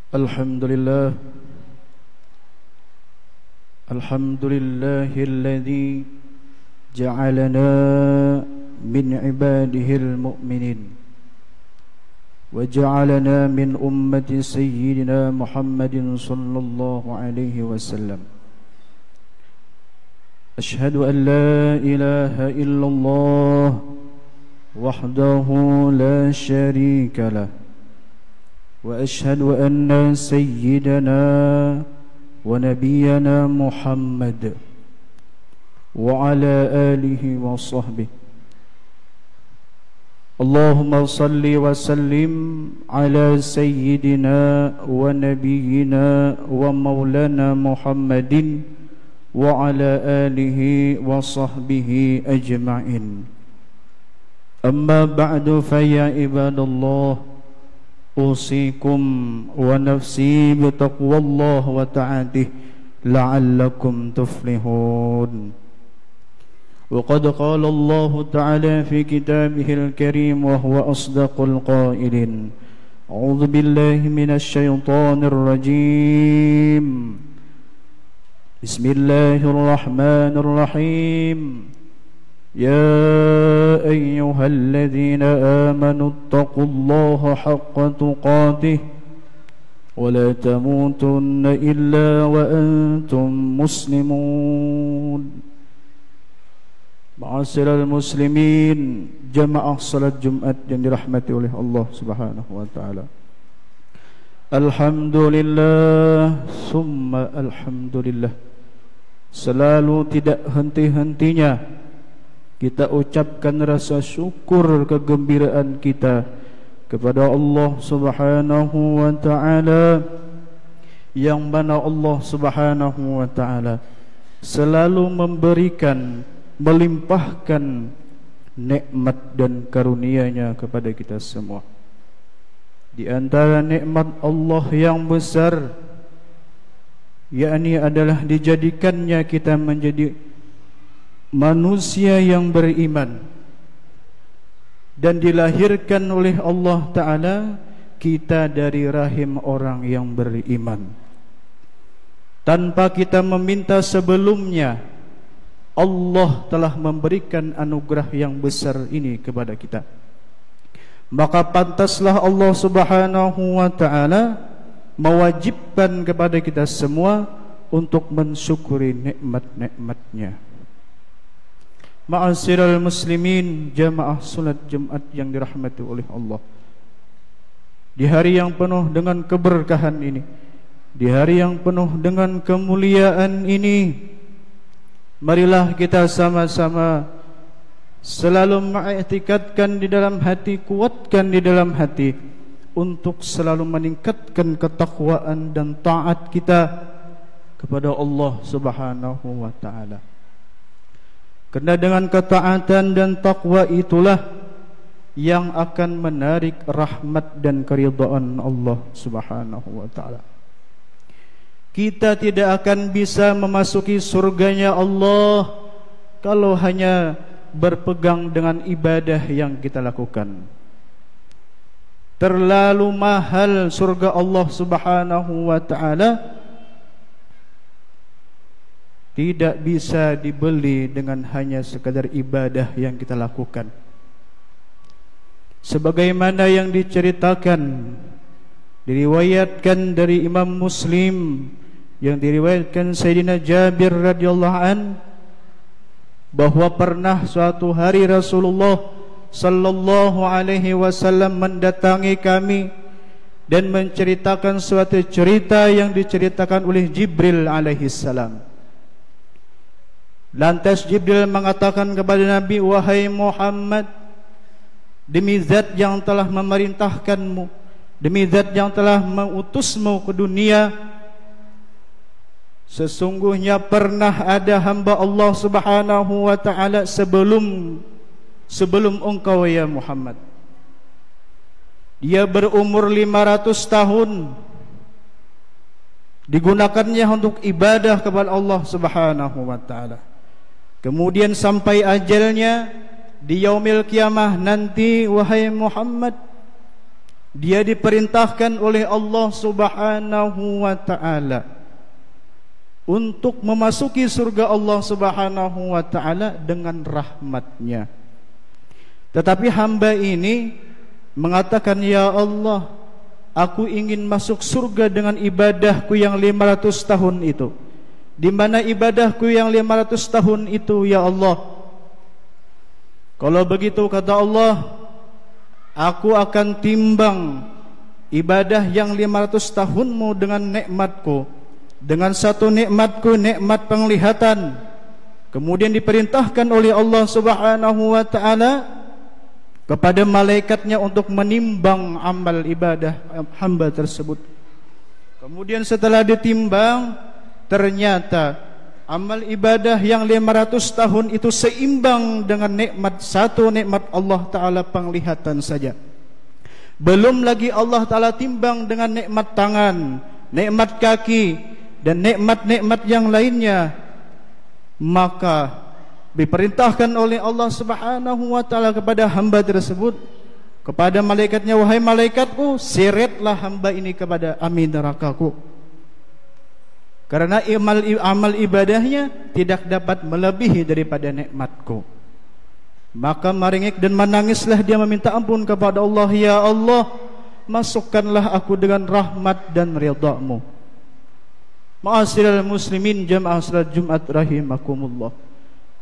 Alhamdulillah alladzi ja'alana min ibadihil mu'minin wa ja'alana min ummati sayyidina Muhammadin sallallahu alaihi wasallam. Ashhadu an la ilaha illallah wahdahu la syarika lah wa ashhadu anna sayyidana wa nabiyyana Muhammad wa ala alihi wa sahbihi. Allahumma salli wa sallim ala sayyidina wa nabiyyina wa maulana Muhammadin wa ala alihi wa sahbihi ajma'in. Amma ba'du fa ya ibadallah, usikum wa nafsi bitaqwallah wa ta'atih la'allakum tuflihun. Wa qad qala Allah ta'ala fi kitabihil karim wa huwa asdaqul qailin. A'udzu billahi minasy syaithanir rajim. Bismillahirrahmanirrahim. يا أيها الذين آمنوا اتقوا الله حق تقاته ولا تموتن إلا وأنتم مسلمون. Ma'asyiral muslimin, jamaah salat Jumat yang dirahmati oleh Allah Subhanahu wa taala. Alhamdulillah summa alhamdulillah. Selalu tidak henti-hentinya kita ucapkan rasa syukur kegembiraan kita kepada Allah Subhanahu wa ta'ala, yang mana Allah Subhanahu wa ta'ala selalu memberikan, melimpahkan nikmat dan karunia-Nya kepada kita semua. Di antara nikmat Allah yang besar, yakni adalah dijadikannya kita menjadi manusia yang beriman dan dilahirkan oleh Allah Ta'ala kita dari rahim orang yang beriman. Tanpa kita meminta sebelumnya, Allah telah memberikan anugerah yang besar ini kepada kita. Maka pantaslah Allah Subhanahu wa ta'ala mewajibkan kepada kita semua untuk mensyukuri nikmat-nikmatnya. Ma'asyiral muslimin, jamaah salat Jumat yang dirahmati oleh Allah. Di hari yang penuh dengan keberkahan ini, di hari yang penuh dengan kemuliaan ini, marilah kita sama-sama selalu mengiktikadkan di dalam hati, kuatkan di dalam hati untuk selalu meningkatkan ketakwaan dan taat kita kepada Allah Subhanahu wa ta'ala. Karena dengan ketaatan dan takwa itulah yang akan menarik rahmat dan keridhaan Allah Subhanahu wa ta'ala. Kita tidak akan bisa memasuki surganya Allah kalau hanya berpegang dengan ibadah yang kita lakukan. Terlalu mahal surga Allah Subhanahu wa ta'ala, tidak bisa dibeli dengan hanya sekadar ibadah yang kita lakukan. Sebagaimana yang diceritakan, diriwayatkan dari Imam Muslim, yang diriwayatkan Sayyidina Jabir radhiyallahu an, bahwa pernah suatu hari Rasulullah sallallahu alaihi wasallam mendatangi kami dan menceritakan suatu cerita yang diceritakan oleh Jibril alaihi salam. Lantas Jibril mengatakan kepada Nabi, wahai Muhammad, demi zat yang telah memerintahkanmu, demi zat yang telah mengutusmu ke dunia, sesungguhnya pernah ada hamba Allah Subhanahu wa ta'ala sebelum engkau ya Muhammad. Dia berumur 500 tahun, digunakannya untuk ibadah kepada Allah Subhanahu wa ta'ala. Kemudian sampai ajalnya di yaumil kiamah nanti, wahai Muhammad, Dia diperintahkan oleh Allah Subhanahu wa ta'ala untuk memasuki surga Allah Subhanahu wa ta'ala dengan rahmatnya. Tetapi hamba ini mengatakan, ya Allah, aku ingin masuk surga dengan ibadahku yang 500 tahun itu. Di mana ibadahku yang 500 tahun itu, ya Allah? Kalau begitu, kata Allah, aku akan timbang ibadah yang 500 tahunmu dengan nikmatku, dengan satu nikmatku, nikmat penglihatan. Kemudian diperintahkan oleh Allah Subhanahu wa ta'ala kepada malaikatnya untuk menimbang amal ibadah hamba tersebut. Kemudian setelah ditimbang, ternyata amal ibadah yang 500 tahun itu seimbang dengan nikmat, satu nikmat Allah Ta'ala penglihatan saja. Belum lagi Allah Ta'ala timbang dengan nikmat tangan, nikmat kaki, dan nikmat-nikmat yang lainnya. Maka diperintahkan oleh Allah Subhanahu wa ta'ala kepada hamba tersebut, kepada malaikatnya, wahai malaikatku, seretlah hamba ini kepada api nerakaku, karena amal ibadahnya tidak dapat melebihi daripada nikmatku. Maka meringik dan menangislah dia meminta ampun kepada Allah, ya Allah, masukkanlah aku dengan rahmat dan ridha-Mu. Ma'asyiral muslimin jamaah salat Jumat rahimakumullah.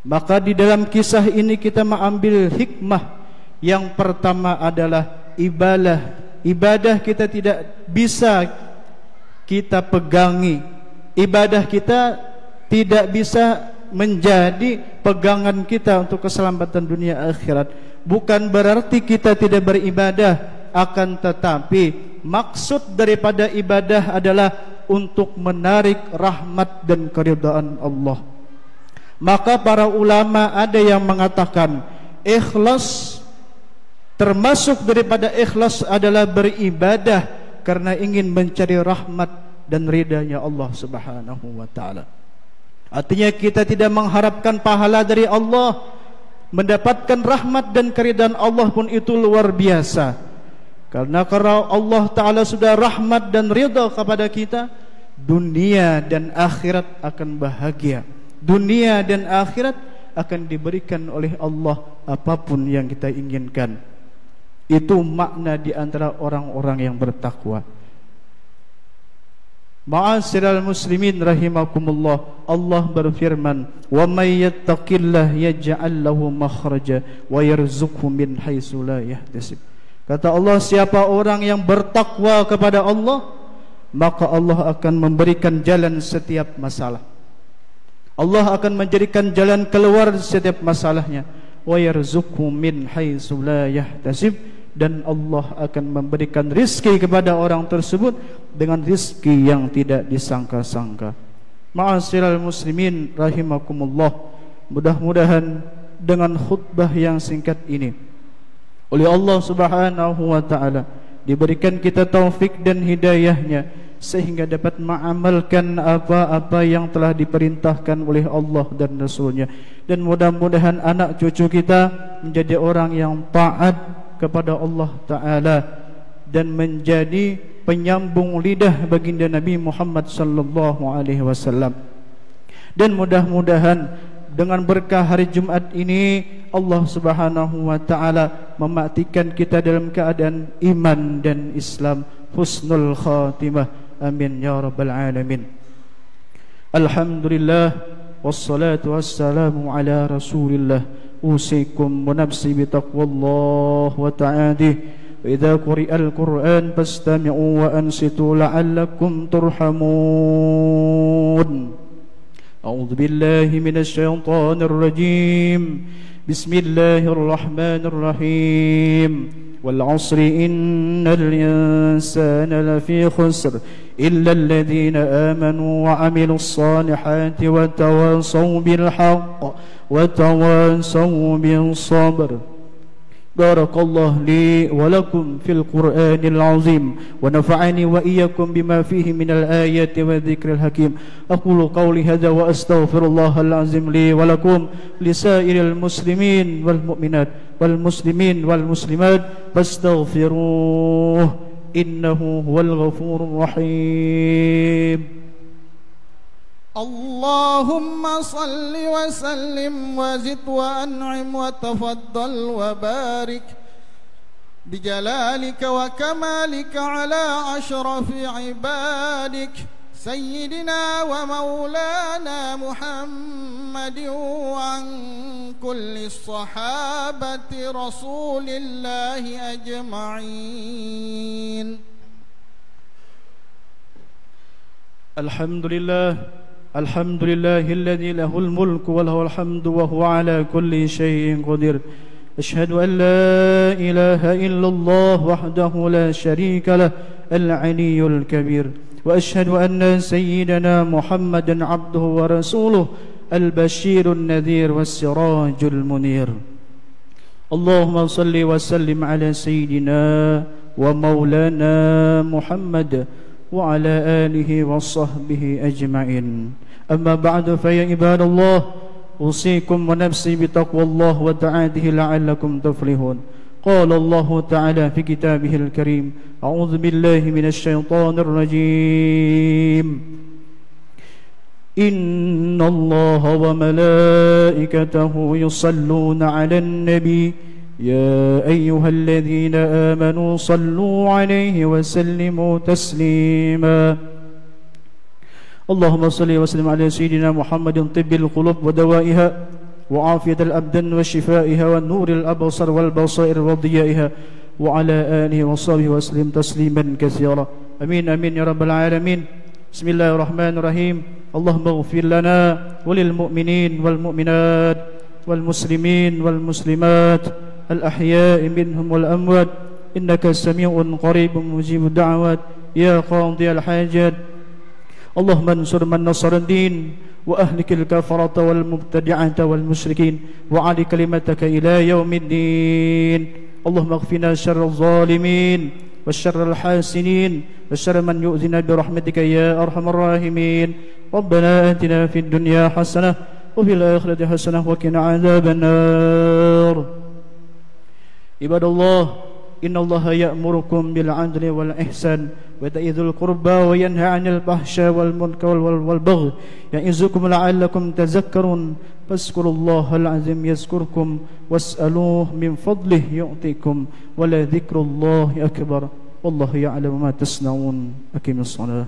Maka di dalam kisah ini kita mengambil hikmah. Yang pertama adalah ibadah kita tidak bisa kita pegangi. Ibadah kita tidak bisa menjadi pegangan kita untuk keselamatan dunia akhirat. Bukan berarti kita tidak beribadah, akan tetapi maksud daripada ibadah adalah untuk menarik rahmat dan keridhaan Allah. Maka para ulama ada yang mengatakan ikhlas, termasuk daripada ikhlas adalah beribadah karena ingin mencari rahmat dan ridhanya Allah Subhanahu wa ta'ala. Artinya kita tidak mengharapkan pahala dari Allah. Mendapatkan rahmat dan keridhaan Allah pun itu luar biasa. Karena Allah Ta'ala sudah rahmat dan ridha kepada kita, dunia dan akhirat akan bahagia. Dunia dan akhirat akan diberikan oleh Allah apapun yang kita inginkan. Itu makna di antara orang-orang yang bertakwa. Ma'asyiral muslimin rahimakumullah, Allah berfirman, "Wa may yattaqillah yaj'al lahu makhraja wa yarzuqhu min haitsu la yahtasib." Kata Allah, siapa orang yang bertakwa kepada Allah, maka Allah akan memberikan jalan setiap masalah. Allah akan menjadikan jalan keluar setiap masalahnya. Wa yarzuqhu min haitsu la yahtasib, dan Allah akan memberikan rizki kepada orang tersebut dengan rizki yang tidak disangka-sangka. Ma'asyiral muslimin rahimakumullah, mudah-mudahan dengan khutbah yang singkat ini oleh Allah Subhanahu wa ta'ala diberikan kita taufik dan hidayahnya, sehingga dapat mengamalkan apa-apa yang telah diperintahkan oleh Allah dan Rasulnya. Dan mudah-mudahan anak cucu kita menjadi orang yang taat kepada Allah Ta'ala dan menjadi penyambung lidah baginda Nabi Muhammad sallallahu alaihi wasallam. Dan mudah-mudahan dengan berkah hari Jumat ini Allah Subhanahu wa ta'ala mematikan kita dalam keadaan iman dan Islam, husnul khatimah. Amin ya rabbal alamin. Alhamdulillah wassalatu wassalamu ala Rasulillah. أوصيكم ونفسي بتقوى الله وتعاده وإذا قرئ القرآن فاستمعوا وأنصتوا لعلكم ترحمون. أعوذ بالله من الشيطان الرجيم. بسم الله الرحمن الرحيم. والعصر إن الإنسان لفي خسر إلا الذين آمنوا وعملوا الصالحات وتواصوا بالحق وتواصوا بالصبر. بارك الله لي ولكم في القرآن العظيم ونفعني وإياكم بما فيه من الآيات والذكر الحكيم. أقول قولي هذا وأستغفر الله العظيم لي ولكم لسائر المسلمين والمؤمنات والمسلمين والمسلمات. فاستغفروه إنه هو الغفور الرحيم. اللهم صل وسلم وزد وأنعم وتفضل وبارك بجلالك وكمالك على أشرف عبادك سيدنا ومولانا محمد وعن كل الصحابة رسول الله أجمعين. الحمد لله الذي له الملك وله الحمد وهو على كل شيء قدير. أشهد أن لا إله إلا الله وحده لا شريك له العلي الكبير، وأشهد أن سيدنا محمدا عبده ورسوله البشير النذير والسراج المنير. اللهم صل وسلم على سيدنا ومولانا محمد وعلى آله وصحبه أجمعين. أما بعد فيا عباد الله، أوصيكم ونفسي بتقوى الله وطاعته لعلكم تفلحون. قال الله تعالى في كتابه الكريم: أعوذ بالله من الشيطان الرجيم. إن الله وملائكته يصلون على النبي يا أيها الذين آمنوا صلوا عليه وسلموا تسليما. اللهم صل وسلم على سيدنا محمد طب القلوب ودوائها وعافية الأبدان وشفائها والنور الأبصر والبصائر وضيائها وعلى آله وصحبه وسلم تسليما كثيرا. أمين أمين يا رب العالمين. بسم الله الرحمن الرحيم. اللهم اغفر لنا وللمؤمنين والمؤمنات والمسلمين والمسلمات الأحياء منهم والأموات إنك سميع قريب مجيب الدعوات يا قاضي الحاجات. اللهم انصر من نصر الدين وأهلك الكفرة والمبتدعة والمشركين وعلي كلمتك إلى يوم الدين. اللهم اغفنا شر الظالمين والشر الحاسدين وشر من يؤذنا برحمتك يا أرحم الراحمين. ربنا آتنا في الدنيا حسنة وفي الآخرة حسنة وقنا عذاب النار. عباد الله، إن الله يأمركم بالعدل والإحسان وإيتاء ذي القربى وينهى عن الفحشاء والمنكر والبغي يعظكم لعلكم تذكرون. فاذكروا الله العظيم يذكركم واسألوه من فضله يعطيكم ولذكر الله أكبر والله يعلم ما تصنعون. أقيموا الصلاة.